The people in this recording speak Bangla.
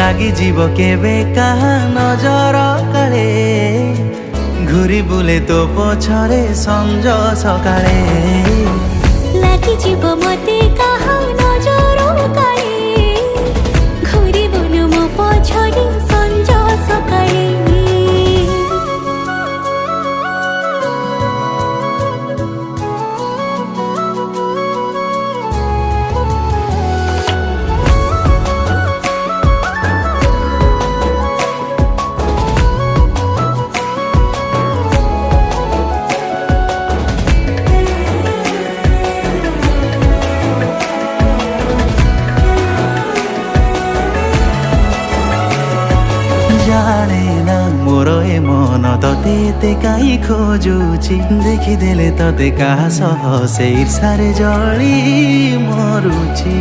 লাগি জীব কেবে কাহা নজর কালে ঘুরি বুলে তো পছরে সঞ্জ সকালে লাগি জীব মতে কাহা নজর কালে ঘুরি বুলু মো পছরে সঞ্জ সকালে জানে না মোর এ মন ততে এতে কাই খোঁজুছি দেখিদেলে ততে কাহা সহ সেই ঈর্ষারে জଳି মରୁଛି।